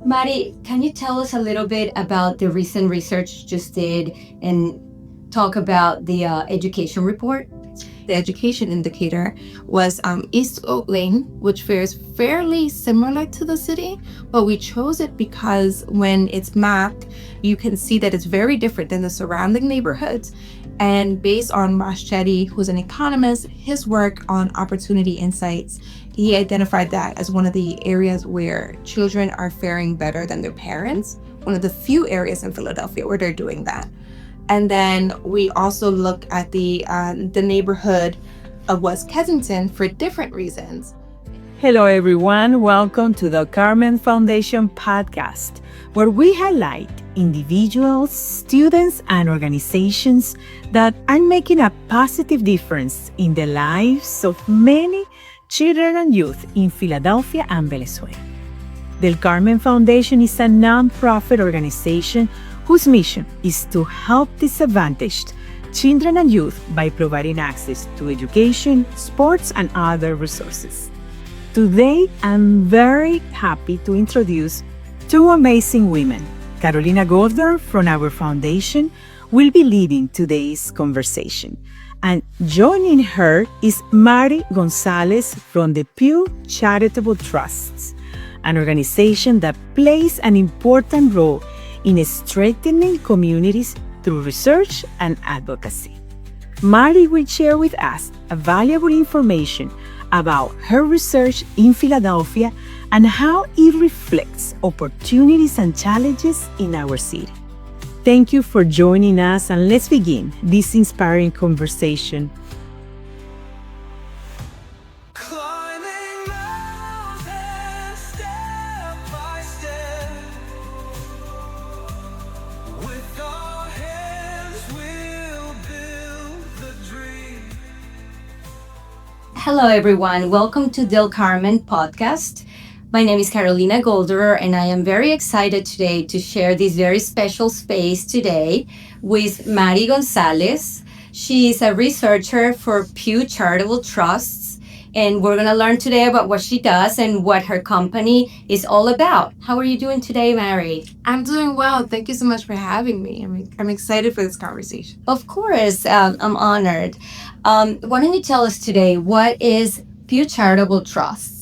Mari, can you tell us a little bit about the recent research you just did and talk about the education report? The education indicator was East Oak Lane, which fares fairly similar to the city, but we chose it because when it's mapped, you can see that it's very different than the surrounding neighborhoods. And based on Raschetti, who's an economist, his work on opportunity insights, he identified that as one of the areas where children are faring better than their parents, one of the few areas in Philadelphia where they're doing that. And then we also look at the neighborhood of West Kensington for different reasons. Hello, everyone. Welcome to the Carmen Foundation podcast, where we highlight individuals, students, and organizations that are making a positive difference in the lives of many children and youth in Philadelphia and Venezuela. The Carmen Foundation is a nonprofit organization whose mission is to help disadvantaged children and youth by providing access to education, sports, and other resources. Today, I'm very happy to introduce two amazing women. Carolina Golderer from our foundation will be leading today's conversation. And joining her is Mari Gonzalez from the Pew Charitable Trusts, an organization that plays an important role in strengthening communities through research and advocacy. Mari will share with us valuable information about her research in Philadelphia and how it reflects opportunities and challenges in our city. Thank you for joining us, and let's begin this inspiring conversation. Hello, everyone. Welcome to Del Carmen podcast. My name is Carolina Golderer, and I am very excited today to share this very special space today with Mari Gonzalez. She is a researcher for Pew Charitable Trusts, and we're going to learn today about what she does and what her company is all about. How are you doing today, Mari? I'm doing well. Thank you so much for having me. I'm excited for this conversation. Of course, I'm honored. Why don't you tell us today, what is Pew Charitable Trusts?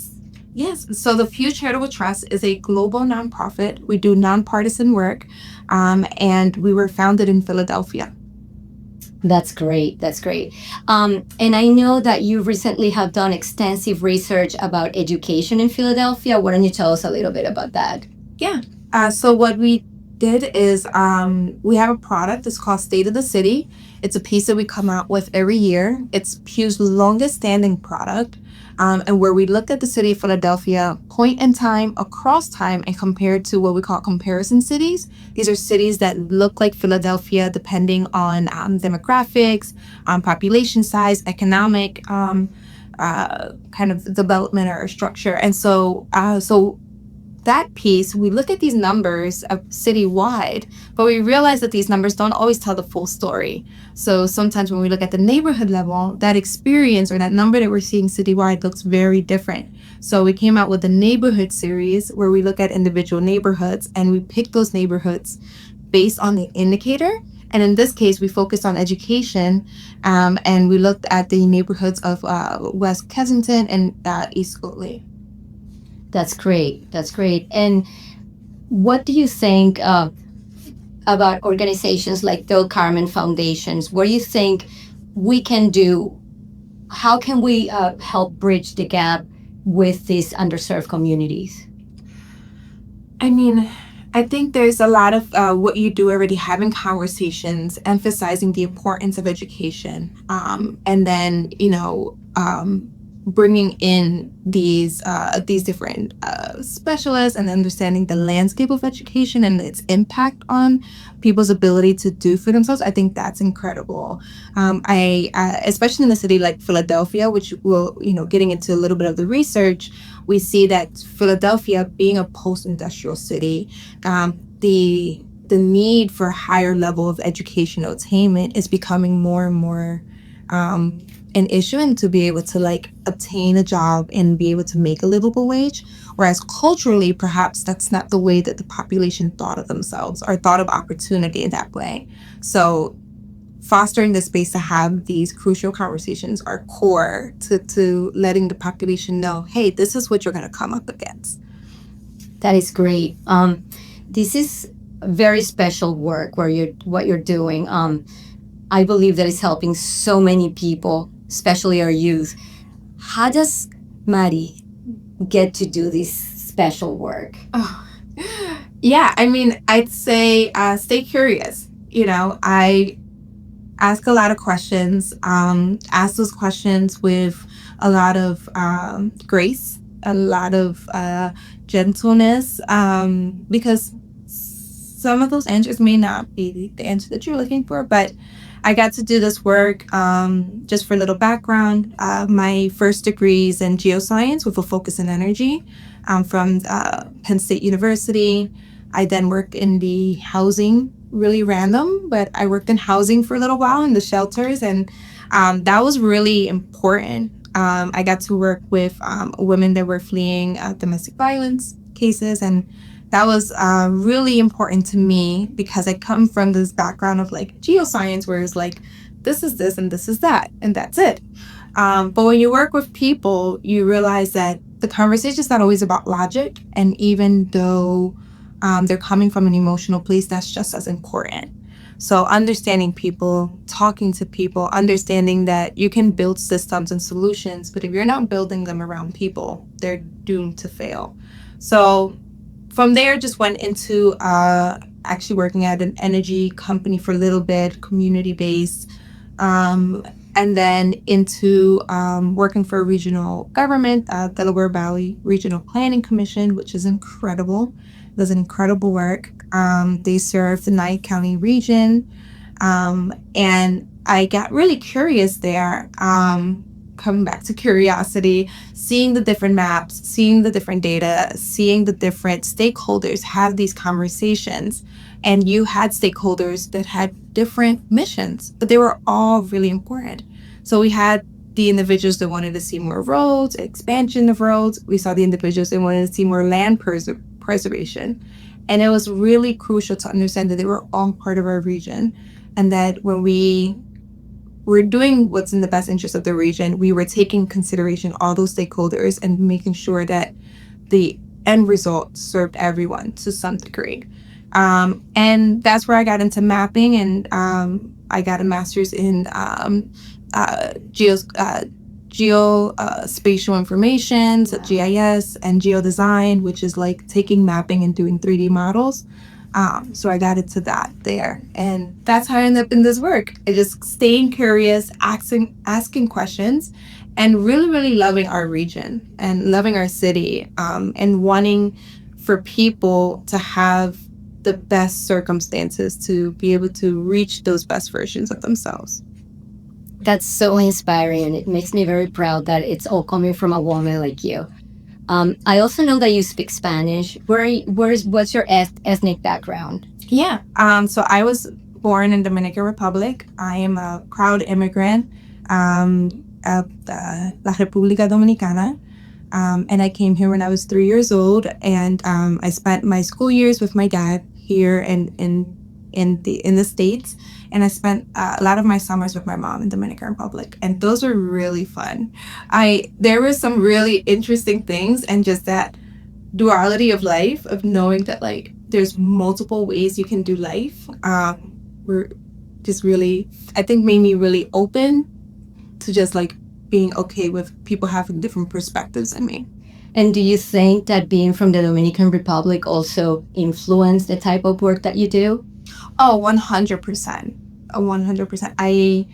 Yes, so the Pew Charitable Trust is a global nonprofit. We do nonpartisan work, and we were founded in Philadelphia. That's great. That's great. And I know that you recently have done extensive research about education in Philadelphia. Why don't you tell us a little bit about that? Yeah. So what we did is we have a product. It's called State of the City. It's a piece that we come out with every year. It's Pew's longest standing product, and where we look at the city of Philadelphia point in time, across time, and compare it to what we call comparison cities. These are cities that look like Philadelphia depending on demographics, population size, economic kind of development or structure. And so that piece, we look at these numbers citywide, but we realize that these numbers don't always tell the full story. So sometimes when we look at the neighborhood level, that experience or that number that we're seeing citywide looks very different. So we came out with the neighborhood series where we look at individual neighborhoods and we pick those neighborhoods based on the indicator. And in this case, we focused on education, and we looked at the neighborhoods of West Kensington and East Oak Lane. That's great. That's great. And what do you think about organizations like the Carmen Foundations? What do you think we can do? How can we help bridge the gap with these underserved communities? I think there's a lot of what you do already, having conversations, emphasizing the importance of education, and then, bringing in these different specialists and understanding the landscape of education and its impact on people's ability to do for themselves. I think that's incredible. I especially in a city like Philadelphia, which will, getting into a little bit of the research, we see that Philadelphia being a post-industrial city, the need for higher level of educational attainment is becoming more and more an issue and to be able to like obtain a job and be able to make a livable wage. Whereas culturally, perhaps that's not the way that the population thought of themselves or thought of opportunity in that way. So fostering the space to have these crucial conversations are core to letting the population know, hey, this is what you're going to come up against. That is great. This is very special work where what you're doing. I believe that is helping so many people, especially our youth. How does Mari get to do this special work? Oh, yeah, I mean, I'd say stay curious. I ask a lot of questions, ask those questions with a lot of grace, a lot of gentleness, because some of those answers may not be the answer that you're looking for, but I got to do this work. Just for a little background, my first degree is in geoscience with a focus in energy from Penn State University. I then worked in the housing, really random, but I worked in housing for a little while in the shelters, and that was really important. I got to work with women that were fleeing domestic violence cases, and that was really important to me because I come from this background of like geoscience where it's like, this is this and this is that, and that's it. But when you work with people, you realize that the conversation is not always about logic. And even though they're coming from an emotional place, that's just as important. So understanding people, talking to people, understanding that you can build systems and solutions, but if you're not building them around people, they're doomed to fail. So from there, just went into actually working at an energy company for a little bit, community-based, and then into working for a regional government, Delaware Valley Regional Planning Commission, which is incredible. It does an incredible work. They serve the 9th County region, and I got really curious there. Coming back to curiosity, seeing the different maps, seeing the different data, seeing the different stakeholders have these conversations. And you had stakeholders that had different missions, but they were all really important. So we had the individuals that wanted to see more roads, expansion of roads. We saw the individuals that wanted to see more land preservation. And it was really crucial to understand that they were all part of our region, and that when we're doing what's in the best interest of the region, we were taking consideration all those stakeholders and making sure that the end result served everyone to some degree. And that's where I got into mapping, and I got a master's in geospatial information, so GIS, and geodesign, which is like taking mapping and doing 3D models. So I got into that there, and that's how I ended up in this work. I just staying curious, asking questions, and really, really loving our region and loving our city, and wanting for people to have the best circumstances to be able to reach those best versions of themselves. That's so inspiring, and it makes me very proud that it's all coming from a woman like you. I also know that you speak Spanish. What's your ethnic background? Yeah. So I was born in Dominican Republic. I am a proud immigrant of La República Dominicana. And I came here when I was 3 years old, and I spent my school years with my dad here in the States, and I spent a lot of my summers with my mom in Dominican Republic, and those were really fun. There were some really interesting things, and just that duality of life, of knowing that like there's multiple ways you can do life, were just really, I think, made me really open to just like being okay with people having different perspectives than me. And do you think that being from the Dominican Republic also influenced the type of work that you do? Oh, 100%. 100%. I,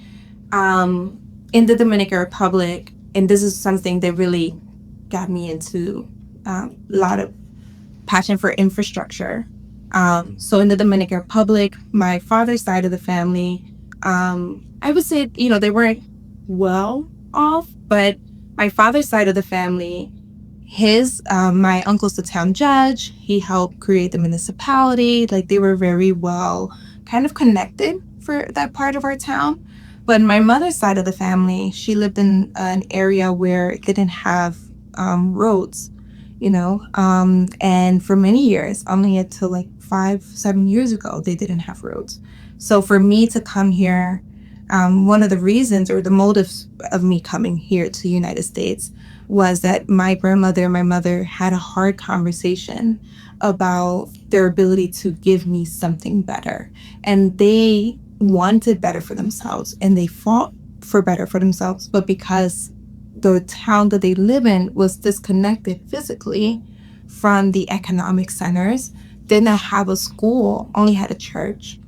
in the Dominican Republic, and this is something that really got me into a lot of passion for infrastructure. So in the Dominican Republic, my father's side of the family, I would say, they weren't well off, but my father's side of the family, my uncle's the town judge. He helped create the municipality. Like, they were very well kind of connected for that part of our town. But my mother's side of the family, she lived in an area where it didn't have roads, and for many years, only until like 5, 7 years ago, they didn't have roads. So for me to come here, one of the reasons or the motives of me coming here to the United States was that my grandmother and my mother had a hard conversation about their ability to give me something better. And they wanted better for themselves and they fought for better for themselves. But because the town that they live in was disconnected physically from the economic centers, did not have a school, only had a church,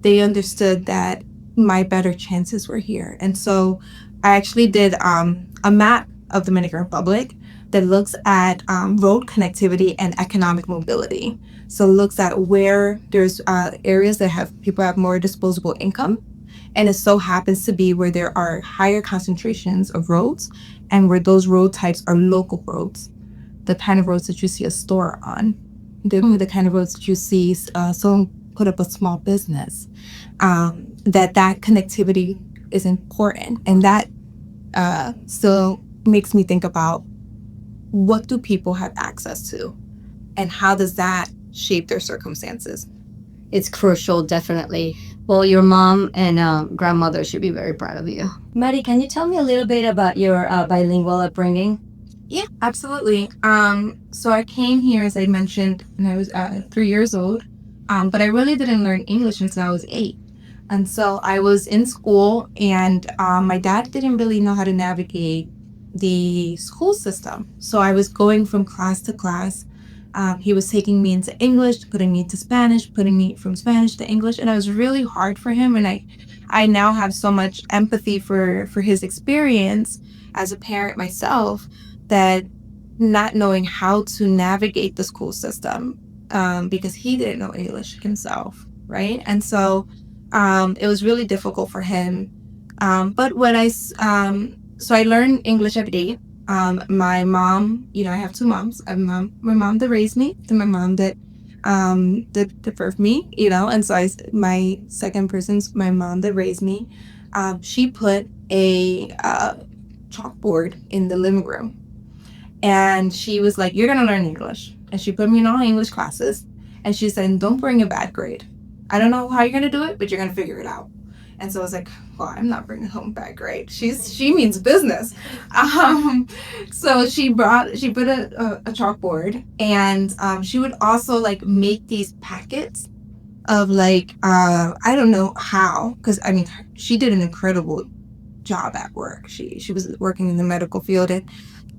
they understood that my better chances were here. And so I actually did a map of the Dominican Republic that looks at road connectivity and economic mobility. So it looks at where there's areas that people have more disposable income. And it so happens to be where there are higher concentrations of roads and where those road types are local roads, the kind of roads that you see a store on, the kind of roads that you see someone put up a small business, that connectivity is important. And that still makes me think about what do people have access to and how does that shape their circumstances? It's crucial, definitely. Well, your mom and grandmother should be very proud of you. Mari, can you tell me a little bit about your bilingual upbringing? Yeah, absolutely. So I came here, as I mentioned, when I was 3 years old, but I really didn't learn English until I was 8. And so I was in school, and my dad didn't really know how to navigate the school system. So I was going from class to class. He was taking me into English, putting me to Spanish, putting me from Spanish to English, and it was really hard for him. And I now have so much empathy for his experience as a parent myself, that not knowing how to navigate the school system, because he didn't know English himself, right? And so it was really difficult for him. But so I learned English every day. My mom, I have 2 moms. I have my mom that raised me, and my mom that birthed me, and so my second person's my mom that raised me. She put a chalkboard in the living room, and she was like, "You're gonna learn English," and she put me in all English classes, and she said, "Don't bring a bad grade. I don't know how you're gonna do it, but you're gonna figure it out." And so I was like, well, I'm not bringing home bad grade. She means business. So she put a chalkboard, and she would also like make these packets of like, I don't know how, because I mean, she did an incredible job at work. She was working in the medical field, and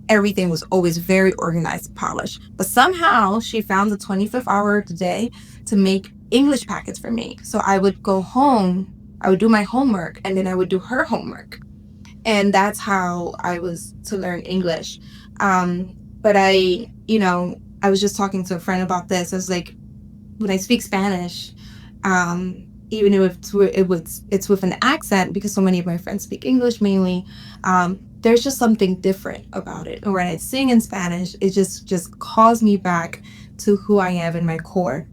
everything was always very organized, polished. But somehow she found the 25th hour of the day to make English packets for me. So I would go home, I would do my homework, and then I would do her homework. And that's how I was to learn English. But I was just talking to a friend about this. I was like, when I speak Spanish, even if it's with an accent, because so many of my friends speak English mainly, there's just something different about it. And when I sing in Spanish, it just calls me back to who I am in my core.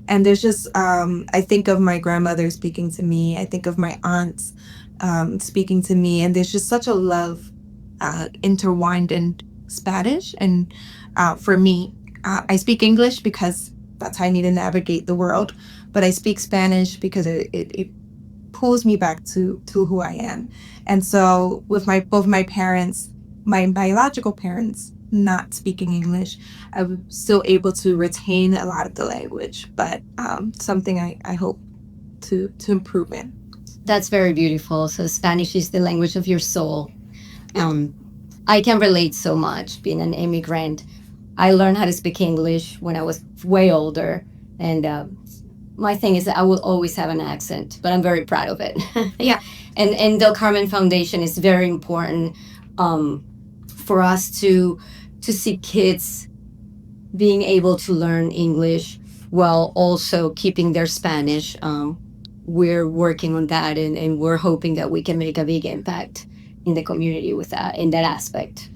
And there's just, I think of my grandmother speaking to me. I think of my aunts speaking to me. And there's just such a love intertwined in Spanish. And for me, I speak English because that's how I need to navigate the world. But I speak Spanish because it pulls me back to who I am. And so with both my parents, my biological parents, not speaking English, I was still able to retain a lot of the language, but something I hope to improve in. That's very beautiful. So Spanish is the language of your soul. I can relate so much being an immigrant. I learned how to speak English when I was way older, and my thing is that I will always have an accent, but I'm very proud of it. Yeah, and the Carmen Foundation is very important for us to see kids being able to learn English while also keeping their Spanish. We're working on that, and we're hoping that we can make a big impact in the community with that, in that aspect.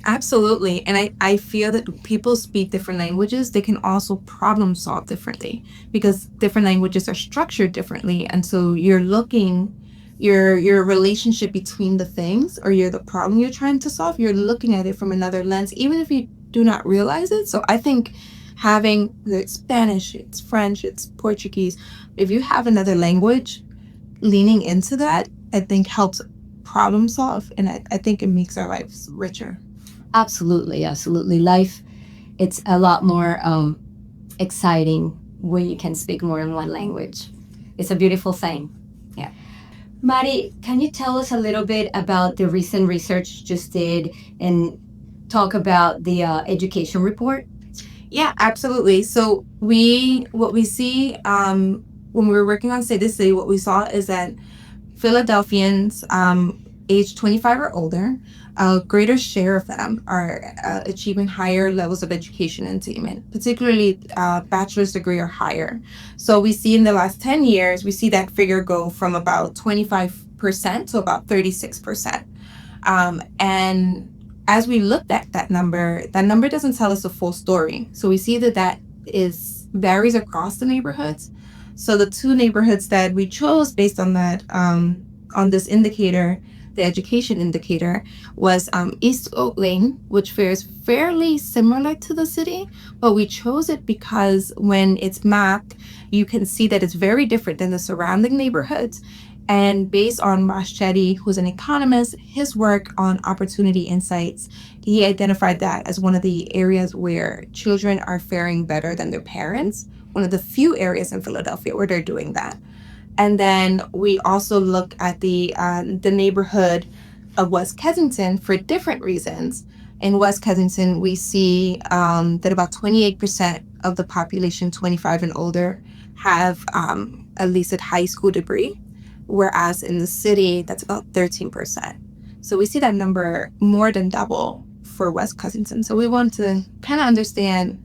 Absolutely. And I feel that people speak different languages. They can also problem solve differently because different languages are structured differently. And so you're looking your relationship between the things, or the problem you're trying to solve, you're looking at it from another lens, even if you do not realize it. So I think having the Spanish, it's French, it's Portuguese, if you have another language, leaning into that, I think helps problem solve, and I think it makes our lives richer. Absolutely, absolutely. Life, it's a lot more exciting when you can speak more than one language. It's a beautiful thing. Yeah. Mari, can you tell us a little bit about the recent research you just did and talk about the education report? Yeah, absolutely. So what we see when we were working on State to City, what we saw is that Philadelphians age 25 or older, a greater share of them are achieving higher levels of education and attainment, particularly bachelor's degree or higher. So we see in the last 10 years, we see that figure go from about 25% to about 36%. And as we looked at that number doesn't tell us the full story. So we see that varies across the neighborhoods. So the two neighborhoods that we chose based on that, on this indicator, the education indicator, was East Oak Lane, which fares fairly similar to the city, but we chose it because when it's mapped, you can see that it's very different than the surrounding neighborhoods. And based on Raschetti, who's an economist, his work on opportunity insights, he identified that as one of the areas where children are faring better than their parents, one of the few areas in Philadelphia where they're doing that. And then we also look at the neighborhood of West Kensington for different reasons. In West Kensington, we see that about 28% of the population 25 and older have at least a high school degree, whereas in the city, that's about 13%. So we see that number more than double for West Kensington. So we want to kind of understand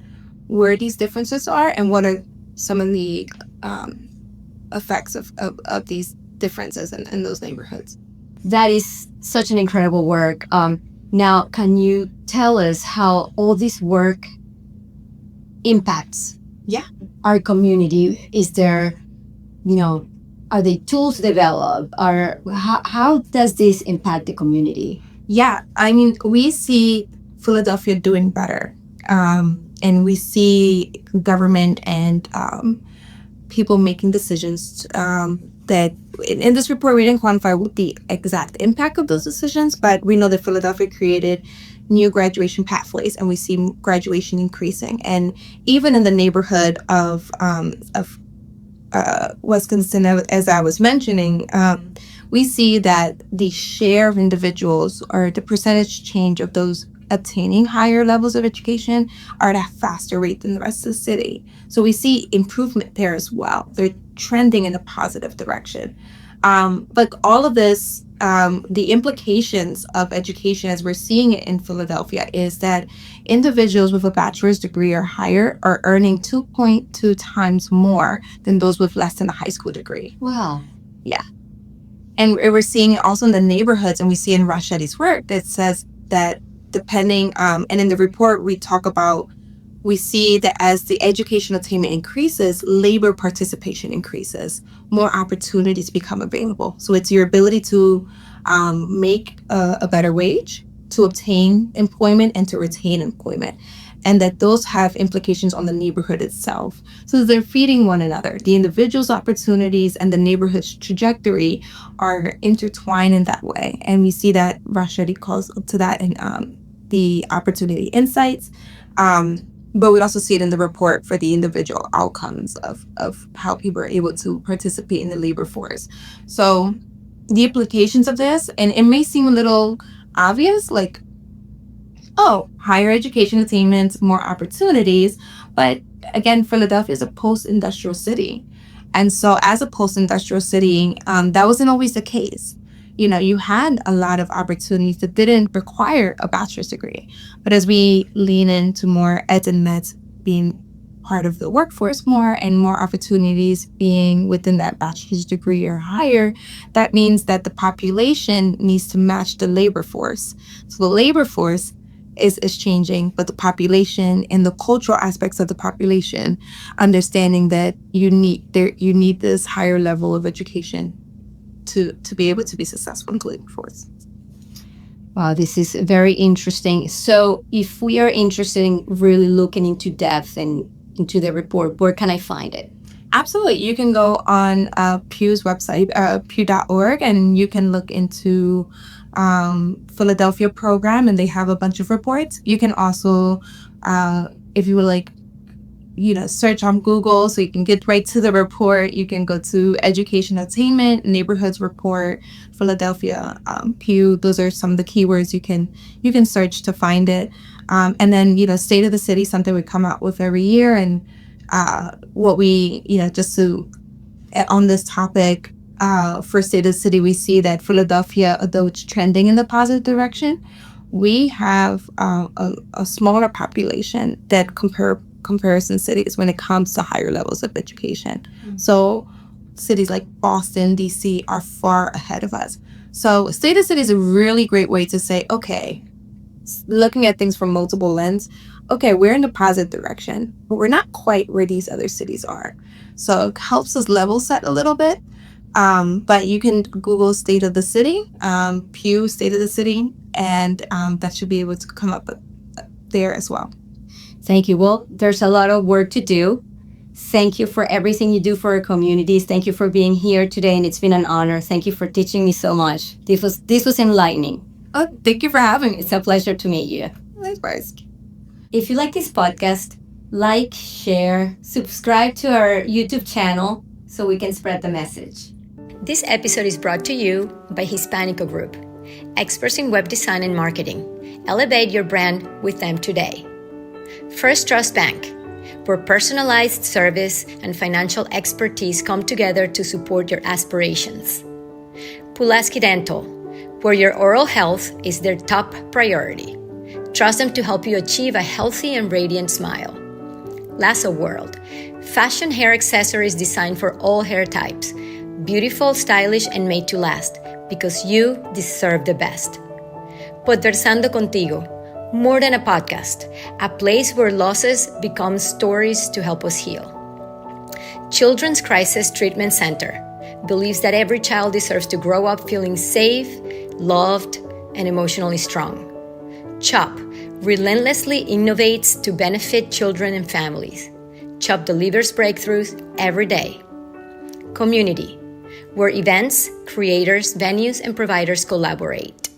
where these differences are and what are some of the effects of these differences in those neighborhoods. That is such an incredible work. Now, can you tell us how all this work impacts our community? Is there, are they tools developed? How does this impact the community? Yeah, I mean, we see Philadelphia doing better. And we see government and people making decisions that in this report, we didn't quantify what the exact impact of those decisions, but we know that Philadelphia created new graduation pathways, and we see graduation increasing. And even in the neighborhood of Wisconsin, as I was mentioning, we see that the share of individuals, or the percentage change of those attaining higher levels of education, are at a faster rate than the rest of the city. So we see improvement there as well. They're trending in a positive direction. But all of this, the implications of education as we're seeing it in Philadelphia, is that individuals with a bachelor's degree or higher are earning 2.2 times more than those with less than a high school degree. Wow. Yeah. And we're seeing it also in the neighborhoods, and we see in Raschetti's work that says that depending, and in the report we see that as the education attainment increases, labor participation increases, more opportunities become available. So it's your ability to make a better wage, to obtain employment, and to retain employment. And that those have implications on the neighborhood itself. So they're feeding one another. The individual's opportunities and the neighborhood's trajectory are intertwined in that way. And we see that Raschetti calls to that in the opportunity insights. But we also see it in the report for the individual outcomes of how people are able to participate in the labor force. So the implications of this, and it may seem a little obvious, like, oh, higher education attainment, more opportunities. But again, Philadelphia is a post-industrial city. And so as a post-industrial city, that wasn't always the case. You had a lot of opportunities that didn't require a bachelor's degree. But as we lean into more ed and med being part of the workforce more, and more opportunities being within that bachelor's degree or higher, that means that the population needs to match the labor force. So the labor force is changing, but the population and the cultural aspects of the population, understanding that you need this higher level of education. to be able to be successful in gluten force. Wow, this is very interesting. So if we are interested in really looking into depth and into the report, where can I find it? Absolutely. You can go on Pew's website, pew.org, and you can look into Philadelphia program, and they have a bunch of reports. You can also, if you would like, search on Google so you can get right to the report. You can go to Education Attainment, Neighborhoods Report, Philadelphia, Pew. Those are some of the keywords you can search to find it. And then, State of the City, something we come out with every year. And what we, just to, on this topic, for State of the City, we see that Philadelphia, although it's trending in the positive direction, we have a smaller population that comparison cities when it comes to higher levels of education. Mm-hmm. So cities like Boston, DC are far ahead of us. So State of the City is a really great way to say, okay, looking at things from multiple lenses, okay, we're in the positive direction, but we're not quite where these other cities are. So it helps us level set a little bit. But you can Google State of the City, Pew State of the City, and that should be able to come up there as well. Thank you. Well, there's a lot of work to do. Thank you for everything you do for our communities. Thank you for being here today, and it's been an honor. Thank you for teaching me so much. This was enlightening. Oh, thank you for having me. It's a pleasure to meet you. Likewise. If you like this podcast, like, share, subscribe to our YouTube channel so we can spread the message. This episode is brought to you by Hispanico Group, experts in web design and marketing. Elevate your brand with them today. First Trust Bank, where personalized service and financial expertise come together to support your aspirations. Pulaski Dental, where your oral health is their top priority. Trust them to help you achieve a healthy and radiant smile. Lasso World, fashion hair accessories designed for all hair types. Beautiful, stylish, and made to last, because you deserve the best. Conversando Contigo, more than a podcast, a place where losses become stories to help us heal. Children's Crisis Treatment Center believes that every child deserves to grow up feeling safe, loved, and emotionally strong. CHOP relentlessly innovates to benefit children and families. CHOP delivers breakthroughs every day. Community, where events, creators, venues, and providers collaborate.